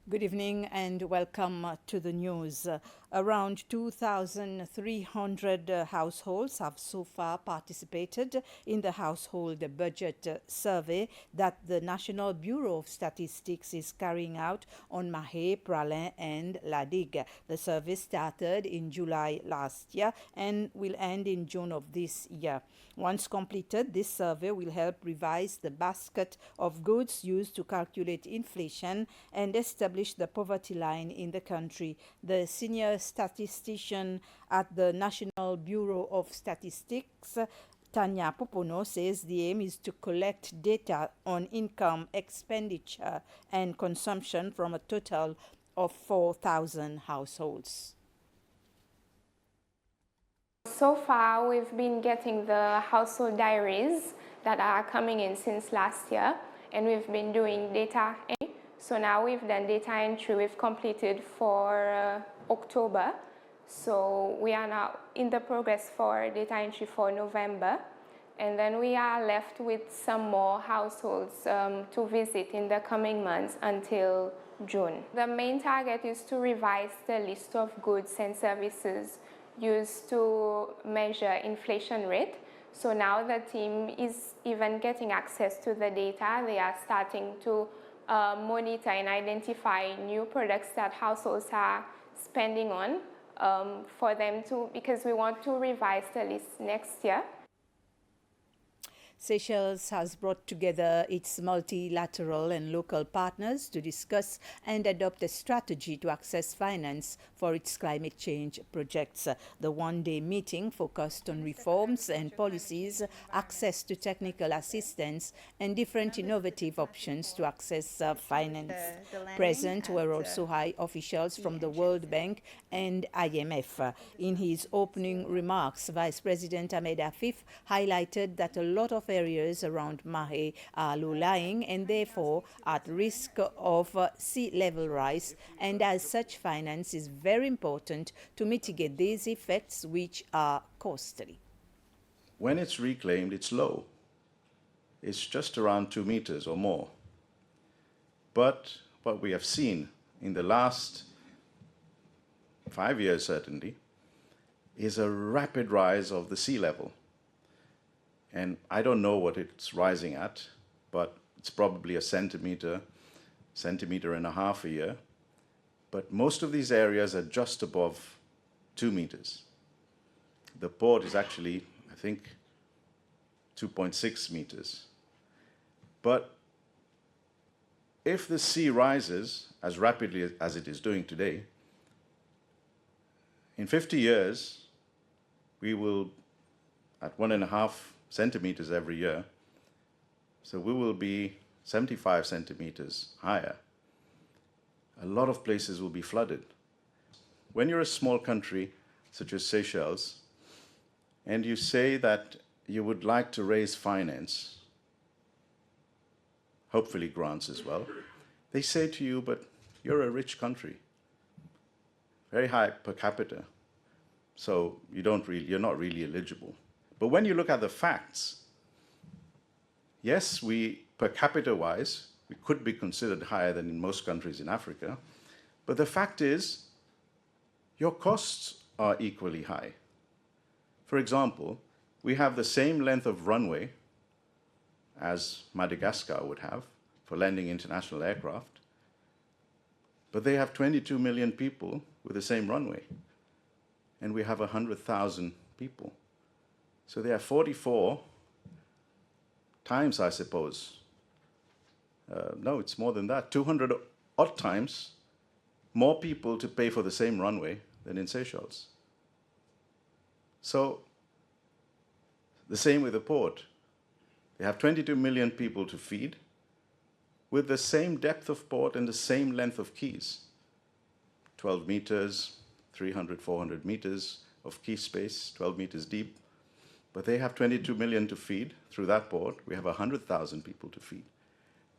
Good evening and welcome to the news. Around 2,300 households have so far participated in the household budget survey that the National Bureau of Statistics is carrying out on Mahé, Praslin and La Digue. The survey started in July last year and will end in June of this year. Once completed, this survey will help revise the basket of goods used to calculate inflation and establish the poverty line in the country. The senior statistician at the National Bureau of Statistics, Tanya Popono, says the aim is to collect data on income, expenditure, and consumption from a total of 4,000 households. So far, we've been getting the household diaries that are coming in since last year, and we've been doing data entry. So now we've done data entry, we've completed for October. So we are now in the progress for data entry for November. And then we are left with some more households to visit in the coming months until June. The main target is to revise the list of goods and services used to measure inflation rate. So now the team is even getting access to the data. They are starting to monitor and identify new products that households are spending on for them to, because we want to revise the list next year. Seychelles has brought together its multilateral and local partners to discuss and adopt a strategy to access finance for its climate change projects. The one-day meeting focused on reforms and policies, access to technical assistance, and different innovative options to access finance. Present were also high officials from the World Bank and IMF. In his opening remarks, Vice President Ahmed Afif highlighted that a lot of areas around Mahé are low-lying and therefore at risk of sea level rise, and as such finance is very important to mitigate these effects, which are costly. When it's reclaimed, it's low. It's just around 2 meters or more. But what we have seen in the last 5 years, certainly, is a rapid rise of the sea level. And I don't know what it's rising at, but it's probably a centimeter and a half a year. But most of these areas are just above 2 meters. The port is actually, I think, 2.6 meters. But if the sea rises as rapidly as it is doing today, in 50 years, we will, at 1.5 centimeters every year, so we will be 75 centimeters higher. A lot of places will be flooded. When you're a small country, such as Seychelles, and you say that you would like to raise finance, hopefully grants as well, they say to you, but you're a rich country, very high per capita, so you're not really eligible. But when you look at the facts, yes, per capita wise, we could be considered higher than in most countries in Africa, but the fact is, your costs are equally high. For example, we have the same length of runway as Madagascar would have for landing international aircraft, but they have 22 million people with the same runway, and we have 100,000 people. So they have 44 times, I suppose. No, it's more than that. 200 odd times more people to pay for the same runway than in Seychelles. So the same with the port. They have 22 million people to feed with the same depth of port and the same length of quays. 12 meters, 300, 400 meters of quay space, 12 meters deep. But they have 22 million to feed through that port. We have 100,000 people to feed.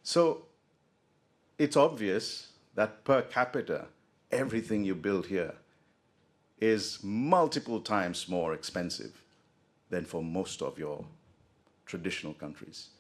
So it's obvious that per capita, everything you build here is multiple times more expensive than for most of your traditional countries.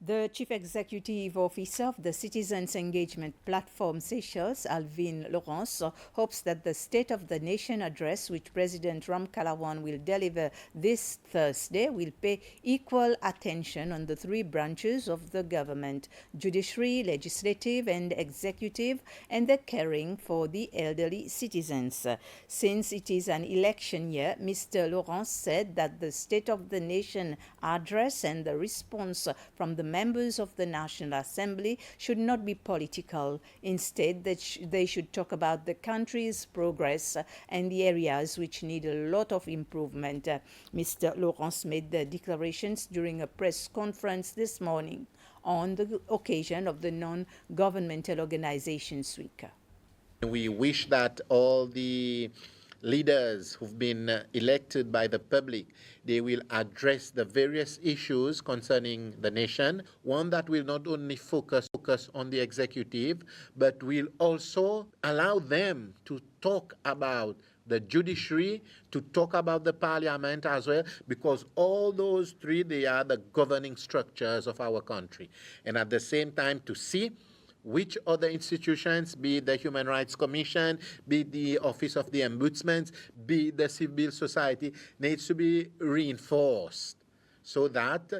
The Chief Executive Officer of the Citizens Engagement Platform Seychelles, Alvin Laurence, hopes that the State of the Nation address, which President Ramkalawan will deliver this Thursday, will pay equal attention on the three branches of the government: judiciary, legislative, and executive, and the caring for the elderly citizens. Since it is an election year, Mr. Laurence said that the State of the Nation address and the response from the members of the National Assembly should not be political. Instead, they should talk about the country's progress and the areas which need a lot of improvement. Mr. Laurence made the declarations during a press conference this morning on the occasion of the Non-Governmental Organizations Week. We wish that all the leaders who've been elected by the public, they will address the various issues concerning the nation, one that will not only focus on the executive, but will also allow them to talk about the judiciary, to talk about the parliament as well, because all those three, they are the governing structures of our country. And at the same time, to see which other institutions, be it the Human Rights Commission, be it the Office of the Ombudsman, be it the civil society, needs to be reinforced so that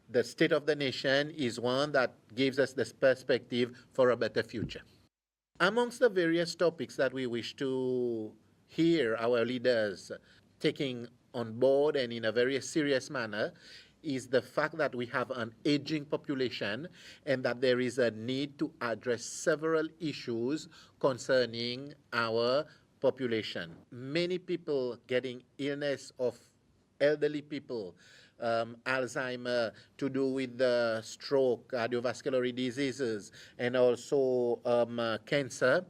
the state of the nation is one that gives us this perspective for a better future. Amongst the various topics that we wish to hear our leaders taking on board and in a very serious manner is the fact that we have an aging population and that there is a need to address several issues concerning our population. Many people getting illness of elderly people, Alzheimer, to do with the stroke, cardiovascular diseases, and also cancer,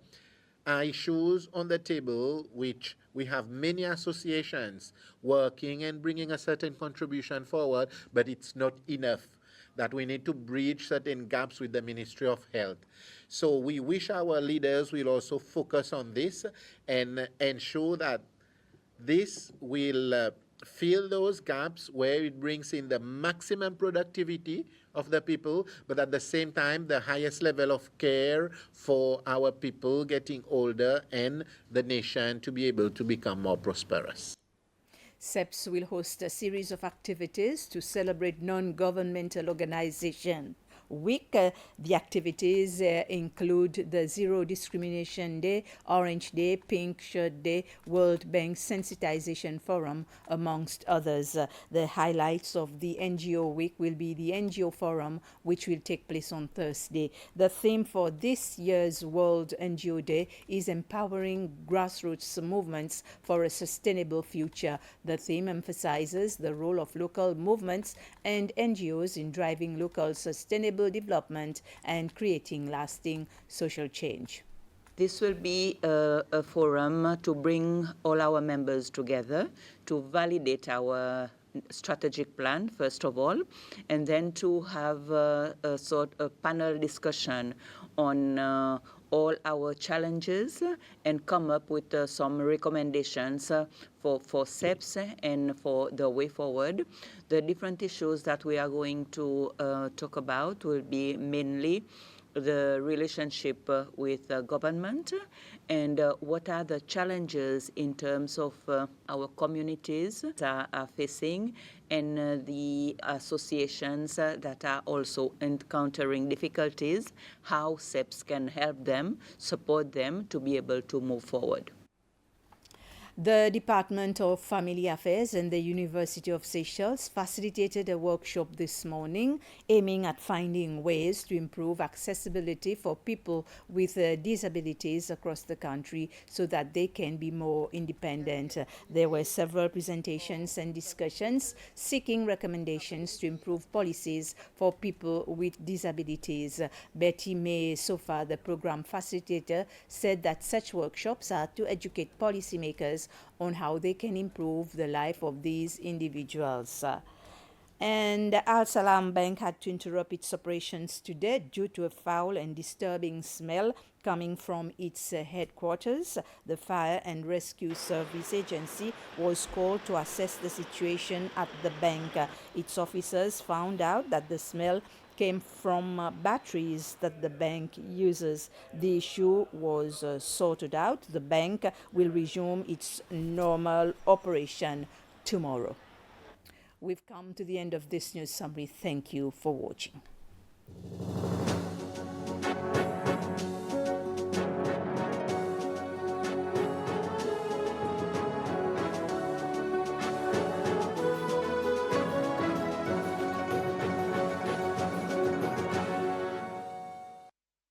are issues on the table which we have many associations working and bringing a certain contribution forward, but it's not enough, that we need to bridge certain gaps with the Ministry of Health. So we wish our leaders will also focus on this and ensure that this will fill those gaps where it brings in the maximum productivity of the people, but at the same time, the highest level of care for our people getting older and the nation to be able to become more prosperous. CEPS will host a series of activities to celebrate Non-Governmental Organization Week. The activities include the Zero Discrimination Day, Orange Day, Pink Shirt Day, World Bank Sensitization Forum, amongst others. The highlights of the NGO Week will be the NGO Forum, which will take place on Thursday. The theme for this year's World NGO Day is Empowering Grassroots Movements for a Sustainable Future. The theme emphasizes the role of local movements and NGOs in driving local sustainable development and creating lasting social change. This will be a forum to bring all our members together to validate our strategic plan, first of all, and then to have a sort of panel discussion on all our challenges and come up with some recommendations for CEPS and for the way forward. The different issues that we are going to talk about will be mainly the relationship with government and what are the challenges in terms of our communities that are facing and the associations that are also encountering difficulties, how CEPS can help them, support them to be able to move forward. The Department of Family Affairs and the University of Seychelles facilitated a workshop this morning aiming at finding ways to improve accessibility for people with disabilities across the country so that they can be more independent. There were several presentations and discussions seeking recommendations to improve policies for people with disabilities. Betty May Sofa, the program facilitator, said that such workshops are to educate policymakers on how they can improve the life of these individuals. And Al Salam Bank had to interrupt its operations today due to a foul and disturbing smell coming from its headquarters. The Fire and Rescue Service Agency was called to assess the situation at the bank. Its officers found out that the smell came from batteries that the bank uses. The issue was sorted out. The bank will resume its normal operation tomorrow. We've come to the end of this news summary. Thank you for watching.